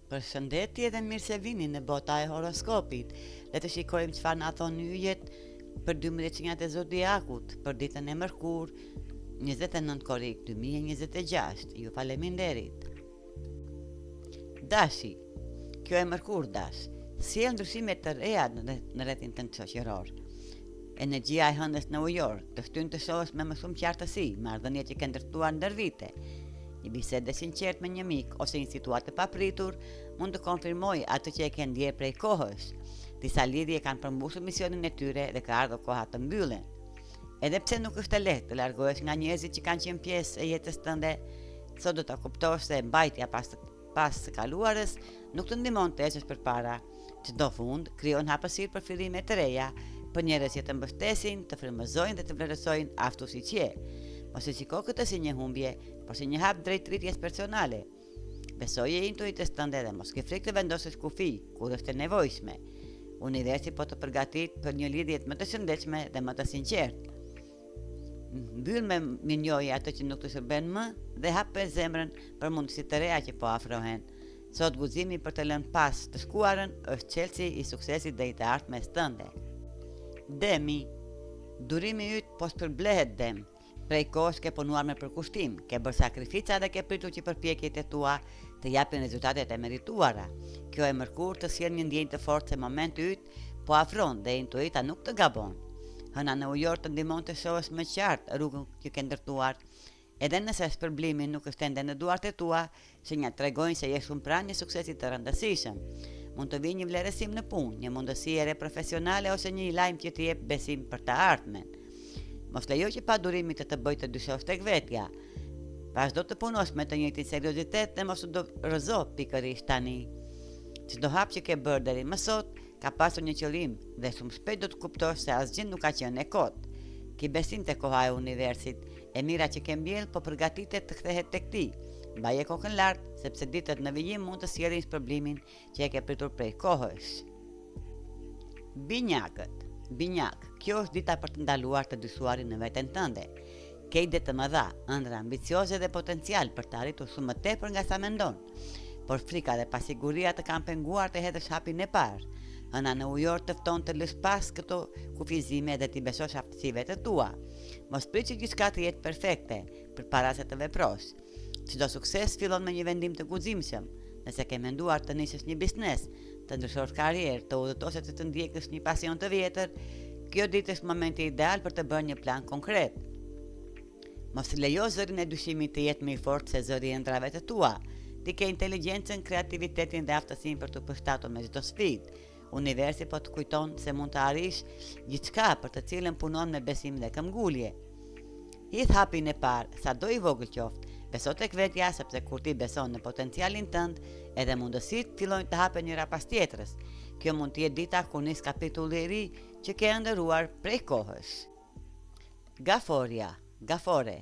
Përshëndetje dhe mirë se vini në bota e horoskopit. Le të shikojmë çfarë na thon yjet për 12 qenjat e zodiakut për ditën e mërkur, 29 korrik 2026. Ju faleminderit. Dashi, kjo e mërkur dash. Sjell ndryshime të reja në rrethin tënd shoqëror. Energjia e hënës në ujor të shtyn të shohësh me më shumë qartësi marrëdhëniet që ke ndërtuar ndër vite. Një bisedë e sinqert me një mik ose një situatë e papritur mund të konfirmoj atë që e ke ndjer prej kohësh. Disa lidhje kanë përmbushur misionin e tyre dhe ka ardhur koha të mbyllen. Edhe pse nuk është e lehtë të largohesh nga njerëzit që kanë qenë pjesë e jetës tënde, sot do ta kuptosh se mbajtja pas së kaluarës nuk të ndihmon të ecësh përpara. Çdo fund krijon hapësirë për fillime të reja, për njerëz që të mbështesin, të frymëzojnë dhe të vlerësojnë ashtu siç je. Mos e shiko këtë si një humbje, por si një hap drejt rritjes personale. Besoje intuitës tënde dhe mos ke frikë të vendosësh kufi kur është e nevojshme. Universi po të përgatit për një lidhje më të shëndetshme dhe më të sinqertë. Mbyll me minjoje atë që nuk të shërben më dhe hap zemrën për mundësi të reja që po afrohen. Sot guximi për të lënë pas të shkuarën është çelësi i suksesit dhe i të ardhmes tënde. Demi, durimi yt po shpërblehet dem. Prej kohësh ke punuar me përkushtim, ke bërë sakrifica dhe ke pritur që përpjekjet e tua të japin rezultatet e merituara. Kjo e mërkur të sjell një ndjenjë të fortë se momenti yt po afron dhe intuita nuk të gabon. Hëna në ujor të ndihmon të shohësh më qartë rrugën që ke ndërtuar. Edhe nëse shpërblimi nuk është ende në duart e tua, shenjat tregojnë se je shumë pranë një suksesi të rëndësishëm. Mund të vijë një vlerësim në punë, një mundësi e re profesionale ose një lajm që të jep besim për të ardhmen. Mos lejo që pa durimit të bëjë të dyshosh tek vetja. Vazhdo të punosh me të njëjtin seriozitet dhe mos u do rrëzo pikërisht tani. Çdo hap që ke bërë deri më sot ka pasur një qëllim dhe shumë shpejt do të kuptosh se asgjë nuk ka qenë e kot. Ki besim te koha e universit, e mira që ke mbjell po përgatitet të kthehet tek ti. Mbaje kokën lart, sepse ditët në vijim mund të sjellin shpërblimin që e ke pritur prej kohësh. Binjak, kjo është dita për të ndaluar të dyshuarin në veten tënde. Ke ide të mëdha, ëndra ambicioze dhe potencial për të arritur shumë më tepër nga sa mendon. Por frika dhe pasiguria të kanë penguar të hedhësh hapin e parë. Hëna në ujor të fton të lësh pas këto kufizime dhe t'i besosh aftësive të tua. Mos prit që gjithçka të jetë perfekte përpara se të veprosh. Çdo sukses fillon me një vendim të guximshëm. Nëse ke menduar të nisësh një biznes, të ndryshosh karrierë, të udhëtosh të të ndjekësh një pasion të vjetër, kjo ditë është momenti ideal për të bërë një plan konkret. Mos lejo zërin e dyshimit të jetë më i fortë se zëri i ëndrave të tua. Ti ke inteligjencën, kreativitetin dhe aftësinë për të përshtatur me çdo sfidë. Universi po të kujton se mund të arrish gjithçka për të cilën punon me besim dhe këmbgulje. Hidh hapin e parë, sado i vogël qoftë. Beso tek vetja, sepse kur ti beson në potencialin tënd, edhe mundësitë fillojnë të hapen njëra pas tjetrës. Kjo mund të jetë dita kur nis kapitulli i ri që ke ëndërruar prej kohësh. Gafore.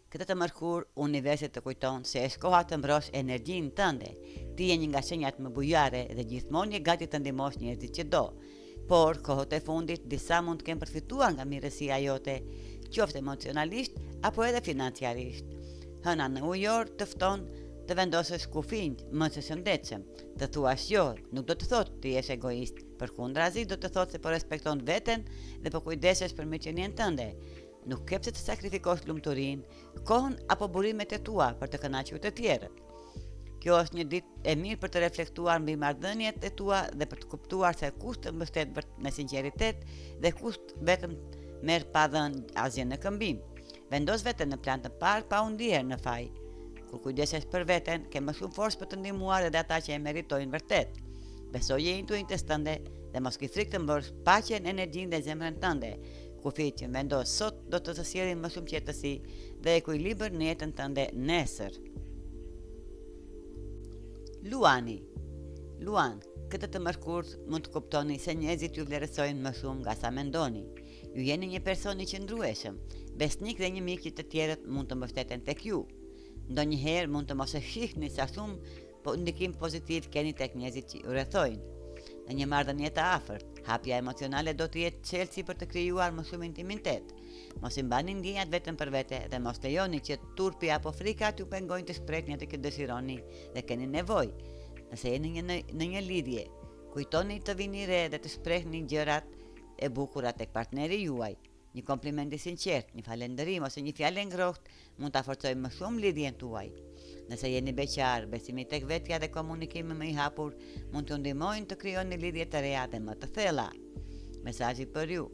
Këtë të mërkur, universi të kujton se është koha të mbrosh energjinë tënde. Ti je një nga shenjat më bujare dhe gjithmonë je gati të ndihmosh njerëzit që do. Por kohët e fundit disa mund të kenë përfituar nga mirësia jote, qoftë emocionalisht apo edhe financiarisht. Hëna në ujor të fton të vendosësh kufin më të shëndetshëm, të thuash jo, nuk do të thotë ti jesh egoist, përkundrazi do të thotë se po respekton veten dhe po kujdesesh për mirëqenien tënde. Nuk ke pse të sakrifikosh lumturinë, kohën apo burimet e tua për të kënaqur të tjerët. Kjo është një ditë e mirë për të reflektuar mbi marrëdhëniet e tua dhe për të kuptuar se kush të mbështet me sinqeritet dhe kush vetëm merr pa dhënë asgjë në këmbim. Vendos veten në plan të parë pa u ndier në faj. Kur kujdesesh për veten, ke më shumë forcë për të ndihmuar edhe ata që e meritojnë vërtet. Besoje intuitës tënde dhe mos ke frikë të mbërsh paqen, energjinë dhe zemrën tënde. Kufit që vendos sot do të sjellin më shumë qetësi dhe ekuilibër në jetën tënde nesër. Luan, këtë të mërkurt mund të kuptoni se njerëzit ju vlerësojnë më shumë nga sa mendoni. Ju jeni një person i qëndrueshëm, besnik dhe një mik që të tjerët mund të mbështeten tek ju. Ndonjëherë mund të mos e shihni sa shumë, po ndikim pozitiv keni tek njerëzit që ju rrethojnë. Në një marrëdhënie të afërt, hapja emocionale do të jetë çelësi për të krijuar më shumë intimitet. Mos i mbani ndjenjat vetëm për vete dhe mos lejoni që turpi apo frika t'ju pengojnë të shprehni atë që dëshironi dhe keni nevojë. Nëse jeni në një lidhje, kujtoni të vini re dhe të shprehni gjërat e bukura tek partneri juaj. Një kompliment i sinqert, një falënderim ose një fjalë ngrohtë mund ta forcojë më shumë lidhjen tuaj. Nëse jeni beqar, besimi tek vetja dhe komunikimi më i hapur mund t'ju ndihmojnë të krijoni lidhje të reja dhe më të thella. Mesazhi për ju: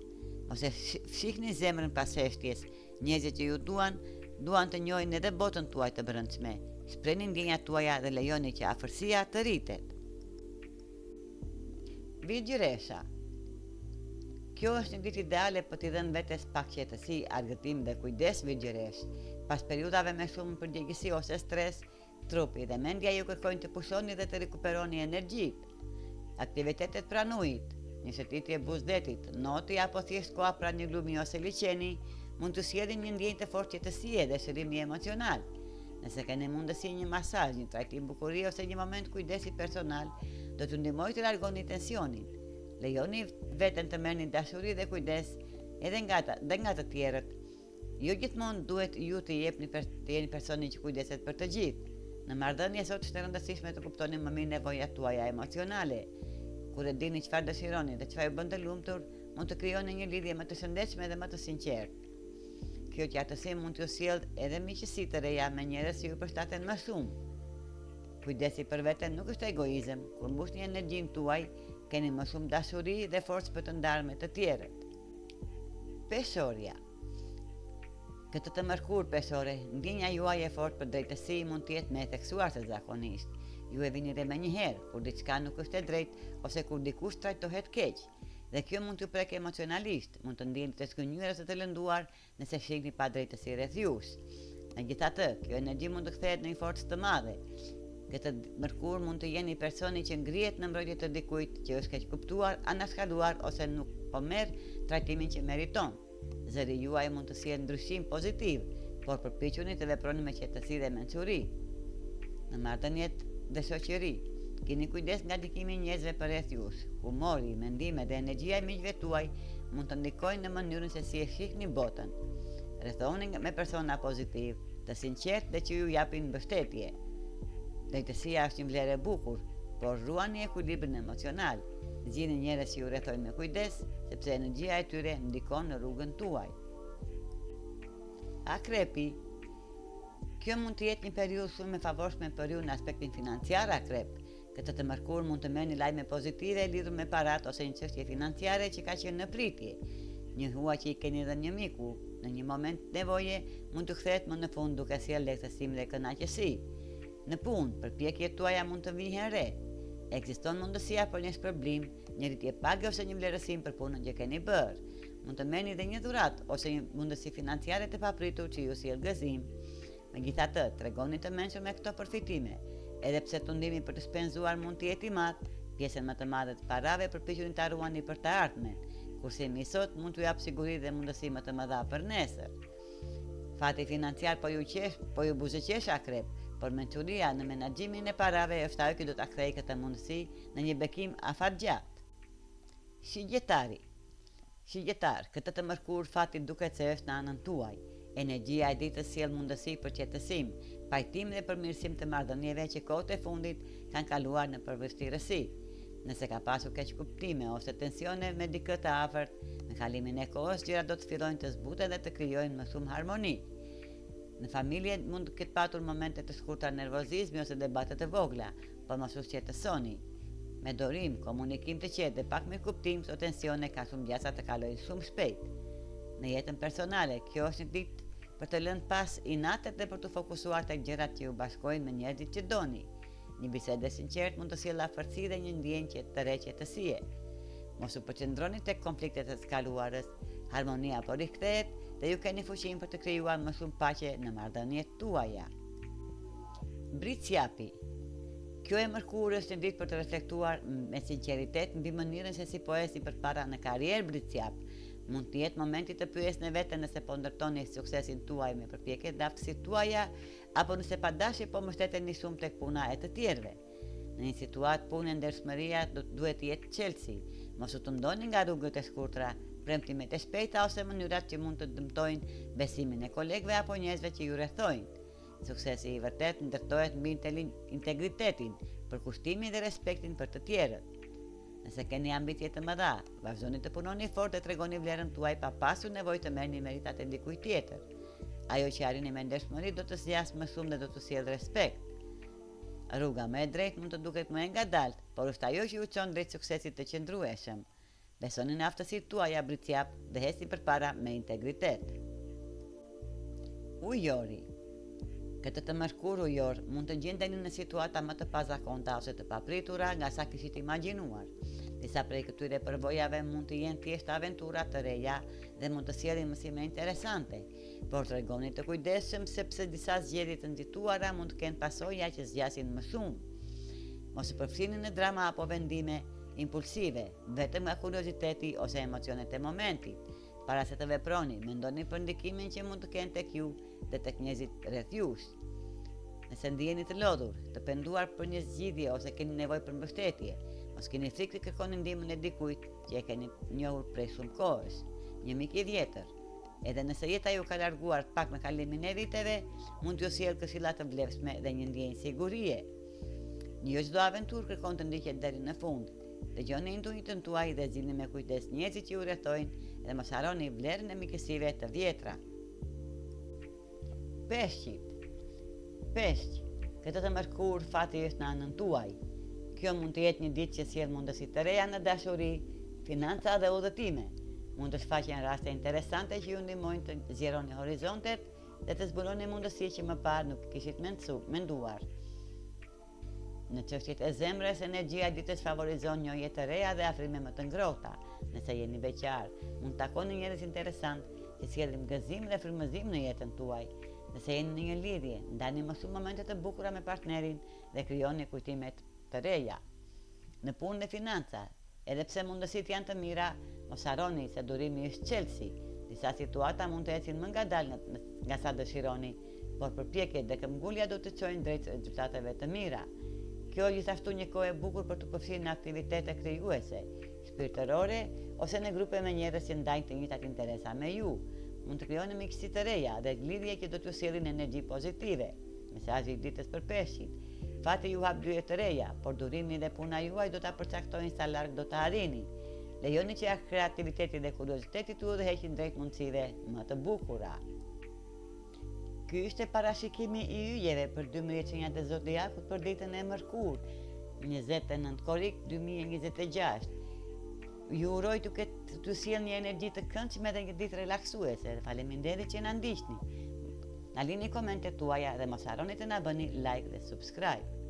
ose fshihni zemrën pas heshtjes, njerëzit që ju duan të njohin edhe botën tuaj të brendshme. Shprehni ndjenjat tuaja dhe lejoni që afërsia të rritet. Vigjuresha. Kjo është një ditë ideale për t'i dhënë vetes pak qetësi, argëtim dhe kujdes vigjuresh. Pas periudhave me shumë përgjegjësi ose stres, trupi dhe mendja ju kërkojnë të pushoni dhe të rikuperoni energjitë. Aktivitetet pranë ujit, një shëtitje buzdetit, noti apo thjesht koha pranë një lumi ose liçeni mund të sjellin një ndjenjë të fortë qetësie dhe shërimi emocional. Nëse keni mundësi një masazh, një trajtim bukurie ose një moment kujdesi personal, do t'ju ndihmojë të largoni tensionin. Lejoni veten të merrni dashuri dhe kujdes edhe nga të tjerët. Jo gjithmonë duhet ju të jeni personi që kujdeset për të gjithë. Në marrëdhënie sot është e rëndësishme të kuptoni më mirë nevojat tuaja emocionale. Kur e dini çfarë dëshironi dhe çfarë ju bën të lumtur, mund të krijoni një lidhje më të shëndetshme dhe më të sinqertë. Kjo qartësi mund t'ju sjellë edhe miqësi të reja me njerëz që ju përshtaten më shumë. Kujdesi për veten nuk është egoizëm. Kur mbushni energjinë tuaj, keni më shumë dashuri dhe forcë për të ndarë me të tjerët. Peshorja. Këtë të mërkur peshore, ndjenja juaj e fortë për drejtësi mund të jetë më e theksuar se zakonisht. Ju e vini re më një herë kur diçka nuk është e drejtë ose kur dikush trajtohet keq. Dhe kjo mund t'ju prek emocionalisht, mund të ndjeni të zgënjur ose të lënduar nëse shihni pa drejtësi rreth jush. Megjithatë, kjo energji mund të kthehet në një forcë të madhe. Këtë mërkur mund të jeni personi që ngrihet në mbrojtje të dikujt që është keq kuptuar, anashkaluar ose nuk po merr trajtimin që meriton. Zëri juaj mund të sjellë ndryshim pozitiv, por përpiquni të veproni me qetësi dhe mençuri. Në marrëdhëniet dhe shoqëri, keni kujdes nga ndikimi i njerëzve përreth jush. Humori, mendimet dhe energjia e miqve tuaj mund të ndikojnë në mënyrën se si e shihni botën. Rrethoni me persona pozitiv, të sinqertë dhe që ju japin mbështetje. Drejtësia është një vlerë e bukur, por ruani ekuilibrin emocional. Gjeni njerëz që ju rrethojnë me kujdes, sepse energjia e tyre ndikon në rrugën tuaj. Akrepi. Kjo mund të jetë një periudhë shumë e favorshme për ju në aspektin financiar, akrep. Këtë të mërkur mund të merrni lajme pozitive lidhur me parat ose një çështje financiare që ka qenë në pritje. Një huaj që i keni dhënë një miku në një moment nevoje mund të kthehet më në fund duke sjellë lehtësim dhe kënaqësi. Në punë, përpjekjet tuaja mund të vihen re. Ekziston mundësia për një shpërblim, një rritje page ose një vlerësim për punën që keni bërë. Mund të merrni edhe një dhuratë ose një mundësi financiare të papritur që ju sjell gëzim. Megjithatë, tregoni të mençur me këto përfitime. Edhe pse tundimi për të shpenzuar mund të jetë i madh, pjesën më të madhe të parave përpiquni ta ruani për të ardhmen, kurse i sot mund t'ju jap siguri dhe mundësi më të mëdha për nesër. Fati financiar po ju buzëqesh akrep, por mençuria në menaxhimin e parave është ajo që do ta kthejë këtë mundësi në një bekim afatgjatë. Shigjetar, këtë të mërkur fati duket se është në anën tuaj. Energjia e ditës sjell mundësi për qetësim, pajtim dhe përmirësim të marrëdhënieve që kohët e fundit kanë kaluar në përvështirësi. Nëse ka pasur keq kuptime ose tensione me dikë të afërt, në kalimin e kohës gjërat do të fillojnë të zbuten dhe të krijojnë më shumë harmoni. Në familje mund të ketë patur momente të shkurtra nervozizmi ose debate të vogla, por mos u shqetësoni. Me dorim, komunikim të qetë dhe pak mirëkuptim, këto tensione ka shumë gjasa të kalojnë shumë shpejt. Në jetën personale, kjo është një ditë për të lënë pas inatet dhe për të fokusuar tek gjërat që ju bashkojnë me njerëzit që doni. Një bisedë e sinqertë mund të sjellë afërsi dhe një ndjenjë të re qetësie. Mos u përqendroni tek konfliktet e kaluarës, harmonia po rikthehet dhe ju keni fuqinë për të krijuar më shumë paqe në marrëdhëniet tuaja. Britsjapi. Kjo e mërkurë është një ditë për të reflektuar me sinqeritet mbi mënyrën se si po ecni përpara në karrierë britsjap. Mund të jetë momenti të pyesni veten nëse po ndërtoni suksesin tuaj me përpjekjet dhe aftësitë tuaja apo nëse pa dashje po mbështeteni shumë tek puna e të tjerëve. Në një situatë pune ndershmëria duhet të jetë çelësi. Mos u tundoni nga rrugët e shkurtra, premtimet e shpejta ose mënyrat që mund të dëmtojnë besimin e kolegëve apo njerëzve që ju rrethojnë. Suksesi i vërtet ndërtohet mbi integritetin, përkushtimin dhe respektin për të tjerët. Nëse keni ambicje të mëdha, vazhdoni të punoni fort dhe tregoni vlerën tuaj pa pasur nevojë të merrni meritat e dikujt tjetër. Ajo që arrini me ndershmëri do të zgjasë më shumë dhe do të sjellë respekt. Rruga më e drejtë mund të duket më e ngadalt, por është ajo që ju çon drejt suksesit të qëndrueshëm. Besoni në aftësitë tuaja britsjap dhe hesni përpara me integritet. Ujori. Këtë të mërkur ujor mund të gjendeni në situata më të pazakonta ose të papritura nga sa kishit imagjinuar. Disa prej këtyre përvojave mund të jenë thjesht aventura të reja dhe mund të sjellin mësime interesante, por tregoni të kujdesshëm sepse disa zgjedhje të nxituara mund të kenë pasoja që zgjasin më shumë. Mos u përfshini në drama apo vendime impulsive, vetëm nga kurioziteti ose emocionet e momentit. Para se të veproni, mendoni për ndikimin që mund të kenë tek ju dhe tek njerëzit rreth jush. Nëse ndiheni të lodhur, të penduar për një zgjidhje ose keni nevojë për mbështetje, mos keni frikë të kërkoni ndihmën e dikujt që e keni njohur prej shumë kohësh, një mik i vjetër. Edhe nëse jeta ju ka larguar pak me kalimin e viteve, mund t'ju sjellë këshilla të vlefshme dhe një ndjenjë sigurie. Jo çdo aventurë kërkon të ndiqet deri në fund. Dëgjoni intuitën tuaj dhe zgjidhni me kujdes njerëzit që ju rrethojnë dhe mos harroni vlerën e mikësive të vjetra. Peshqit. Peshq, këtë të mërkur fati është në anën tuaj. Kjo mund të jetë një ditë që sjell mundësi të reja në dashuri, financa dhe udhëtime. Mund të shfaqen raste interesante që ju ndihmojnë të zgjeroni horizontet dhe të zbuloni mundësi që më parë nuk kishit menduar. Në çështjet e zemrës, energjia e ditës favorizon njohje të reja dhe afrime më të ngrohta. Nëse jeni beqar, mund të takoni njerëz interesant që sjellin gëzim dhe frymëzim në jetën tuaj. Nëse jeni në një lidhje, ndani më shumë momente të bukura me partnerin dhe krijoni kujtime të reja. Në punë dhe financa, edhe pse mundësitë janë të mira, mos harroni se durimi është çelësi. Disa situata mund të ecin më ngadalë nga sa dëshironi, por përpjekjet dhe këmbgulja do të çojnë drejt rezultateve të mira. Kjo është gjithashtu një kohë e bukur për të përfshirë në aktivitete krijuese, shpirtërore ose në grupe me njerëz që ndajnë të njëjtat interesa me ju. Mund të krijoni miqësi të reja dhe lidhje që do t'ju sjellin energji pozitive. Mesazhi i ditës për peshqit. Fati ju hap dyert të reja, por durimi dhe puna juaj do ta përcaktojnë sa larg do ta arrini. Lejoni që kreativiteti dhe kurioziteti tuaj të heqin drejt mundësive më të bukura. Ky ishte parashikimi i yjeve për 12 qenjat e zodiakut për ditën e mërkurë, 29 korrik 2026. Ju uroj të sjellni një energji të këndshme dhe një ditë relaksuese. Faleminderit që na ndiqni. Na lini komentet tuaja dhe mos harroni të na bëni like dhe subscribe.